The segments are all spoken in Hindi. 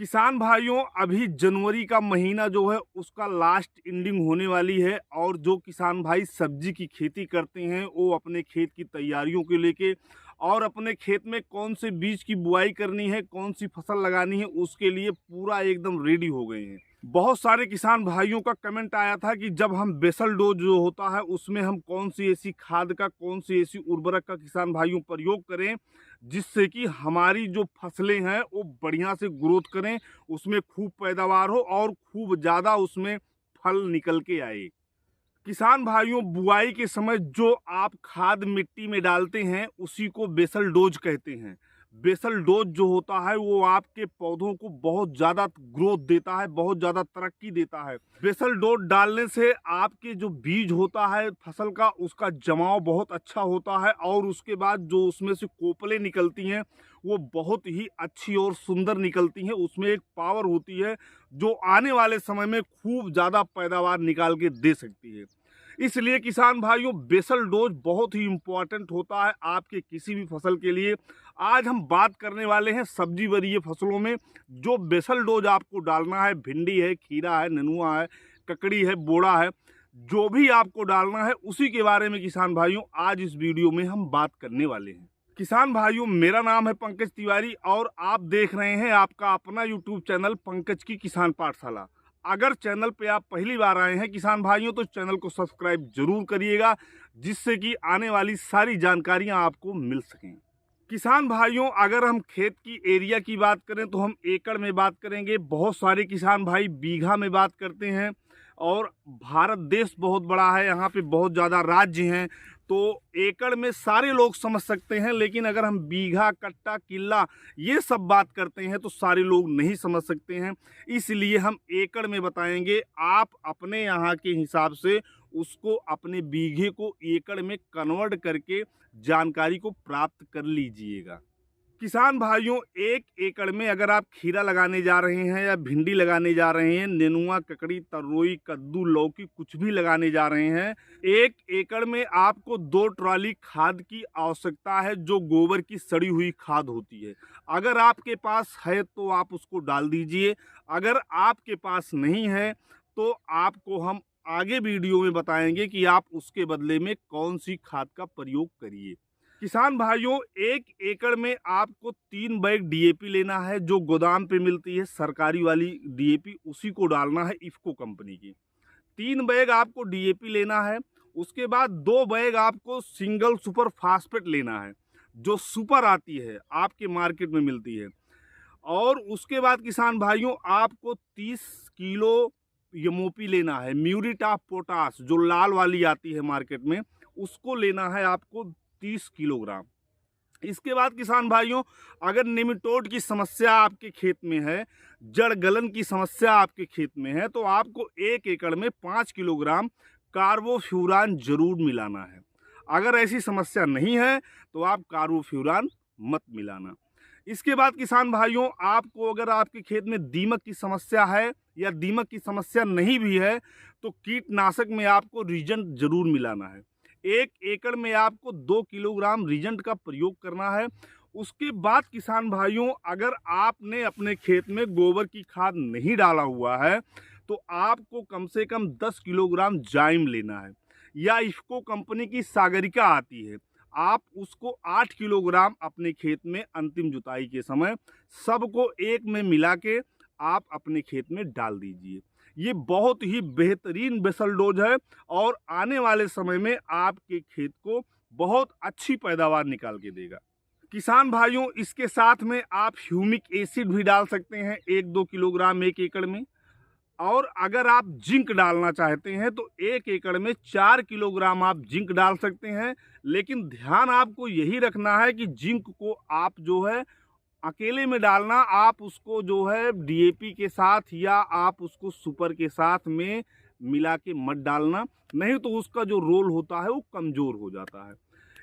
किसान भाइयों, अभी जनवरी का महीना जो है उसका लास्ट एंडिंग होने वाली है और जो किसान भाई सब्जी की खेती करते हैं वो अपने खेत की तैयारियों को लेके और अपने खेत में कौन से बीज की बुआई करनी है, कौन सी फसल लगानी है, उसके लिए पूरा एकदम रेडी हो गए हैं। बहुत सारे किसान भाइयों का कमेंट आया था कि जब हम बेसल डोज जो होता है उसमें हम कौन सी ऐसी खाद का, कौन सी ऐसी उर्वरक का किसान भाइयों प्रयोग करें जिससे कि हमारी जो फसलें हैं वो बढ़िया से ग्रोथ करें, उसमें खूब पैदावार हो और खूब ज़्यादा उसमें फल निकल के आए। किसान भाइयों, बुआई के समय जो आप खाद मिट्टी में डालते हैं उसी को बेसल डोज कहते हैं। बेसल डोज जो होता है वो आपके पौधों को बहुत ज़्यादा ग्रोथ देता है, बहुत ज़्यादा तरक्की देता है। बेसल डोज डालने से आपके जो बीज होता है फसल का, उसका जमाव बहुत अच्छा होता है और उसके बाद जो उसमें से कोपलें निकलती हैं वो बहुत ही अच्छी और सुंदर निकलती हैं। उसमें एक पावर होती है जो आने वाले समय में खूब ज़्यादा पैदावार निकाल के दे सकती है। इसलिए किसान भाइयों, बेसल डोज बहुत ही इम्पोर्टेंट होता है आपके किसी भी फसल के लिए। आज हम बात करने वाले हैं सब्जी वरीय फसलों में जो बेसल डोज आपको डालना है। भिंडी है, खीरा है, नेनुआ है, ककड़ी है, बोड़ा है, जो भी आपको डालना है उसी के बारे में किसान भाइयों आज इस वीडियो में हम बात करने वाले हैं। किसान भाइयों, मेरा नाम है पंकज तिवारी और आप देख रहे हैं आपका अपना यूट्यूब चैनल पंकज की किसान पाठशाला। अगर चैनल पे आप पहली बार आए हैं किसान भाइयों तो चैनल को सब्सक्राइब जरूर करिएगा जिससे कि आने वाली सारी जानकारियां आपको मिल सकें। किसान भाइयों, अगर हम खेत की एरिया की बात करें तो हम एकड़ में बात करेंगे। बहुत सारे किसान भाई बीघा में बात करते हैं और भारत देश बहुत बड़ा है, यहाँ पे बहुत ज़्यादा राज्य हैं तो एकड़ में सारे लोग समझ सकते हैं, लेकिन अगर हम बीघा, कट्टा, किल्ला ये सब बात करते हैं तो सारे लोग नहीं समझ सकते हैं। इसलिए हम एकड़ में बताएंगे। आप अपने यहाँ के हिसाब से उसको, अपने बीघे को एकड़ में कन्वर्ट करके जानकारी को प्राप्त कर लीजिएगा। किसान भाइयों, 1 एकड़ में अगर आप खीरा लगाने जा रहे हैं या भिंडी लगाने जा रहे हैं, नेनुआ, ककड़ी, तरोई, कद्दू, लौकी कुछ भी लगाने जा रहे हैं, 1 एकड़ में आपको 2 ट्रॉली खाद की आवश्यकता है जो गोबर की सड़ी हुई खाद होती है। अगर आपके पास है तो आप उसको डाल दीजिए, अगर आपके पास नहीं है तो आपको हम आगे वीडियो में बताएंगे कि आप उसके बदले में कौन सी खाद का प्रयोग करिए। किसान भाइयों, 1 एकड़ में आपको 3 बैग डीएपी लेना है जो गोदाम पे मिलती है, सरकारी वाली डीएपी, उसी को डालना है, इफ्को कंपनी की। 3 बैग आपको डीएपी लेना है। उसके बाद 2 बैग आपको सिंगल सुपर फास्फेट लेना है जो सुपर आती है, आपके मार्केट में मिलती है। और उसके बाद किसान भाइयों, आपको 30 किलो एमओपी लेना है, म्यूरेट ऑफ पोटाश, जो लाल वाली आती है मार्केट में, उसको लेना है आपको 30 किलोग्राम। इसके बाद किसान भाइयों, अगर निमेटोड की समस्या आपके खेत में है, जड़ गलन की समस्या आपके खेत में है, तो आपको 1 एकड़ में 5 किलोग्राम कार्बोफ्यूरान जरूर मिलाना है। अगर ऐसी समस्या नहीं है तो आप कार्बोफ्यूरान मत मिलाना। इसके बाद किसान भाइयों, आपको अगर आपके खेत में दीमक की समस्या है या दीमक की समस्या नहीं भी है तो कीटनाशक में आपको रीजेंट जरूर मिलाना है। 1 एकड़ में आपको 2 किलोग्राम रीजेंट का प्रयोग करना है। उसके बाद किसान भाइयों, अगर आपने अपने खेत में गोबर की खाद नहीं डाला हुआ है तो आपको कम से कम 10 किलोग्राम जाइम लेना है, या इफ्को कंपनी की सागरिका आती है, आप उसको 8 किलोग्राम अपने खेत में अंतिम जुताई के समय सबको एक में मिला के आप अपने खेत में डाल दीजिए। ये बहुत ही बेहतरीन बेसल डोज है और आने वाले समय में आपके खेत को बहुत अच्छी पैदावार निकाल के देगा। किसान भाइयों, इसके साथ में आप ह्यूमिक एसिड भी डाल सकते हैं 1-2 किलोग्राम 1 एकड़ में। और अगर आप जिंक डालना चाहते हैं तो 1 एकड़ में 4 किलोग्राम आप जिंक डाल सकते हैं। लेकिन ध्यान आपको यही रखना है कि जिंक को आप जो है अकेले में डालना, आप उसको जो है डीएपी के साथ या आप उसको सुपर के साथ में मिला के मत डालना, नहीं तो उसका जो रोल होता है वो कमज़ोर हो जाता है।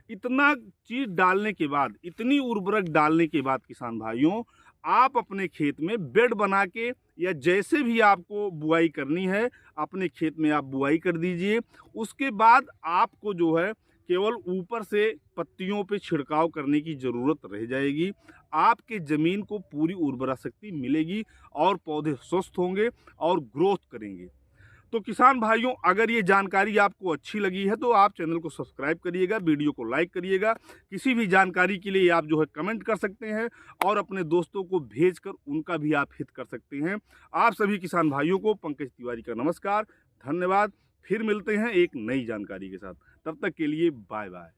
इतना चीज़ डालने के बाद, इतनी उर्वरक डालने के बाद किसान भाइयों, आप अपने खेत में बेड बना के या जैसे भी आपको बुआई करनी है अपने खेत में आप बुआई कर दीजिए। उसके बाद आपको जो है केवल ऊपर से पत्तियों पे छिड़काव करने की ज़रूरत रह जाएगी। आपके ज़मीन को पूरी उर्वरा शक्ति मिलेगी और पौधे स्वस्थ होंगे और ग्रोथ करेंगे। तो किसान भाइयों, अगर ये जानकारी आपको अच्छी लगी है तो आप चैनल को सब्सक्राइब करिएगा, वीडियो को लाइक करिएगा। किसी भी जानकारी के लिए आप जो है कमेंट कर सकते हैं और अपने दोस्तों को भेजकर उनका भी आप हित कर सकते हैं। आप सभी किसान भाइयों को पंकज तिवारी का नमस्कार, धन्यवाद। फिर मिलते हैं एक नई जानकारी के साथ, तब तक के लिए बाय बाय।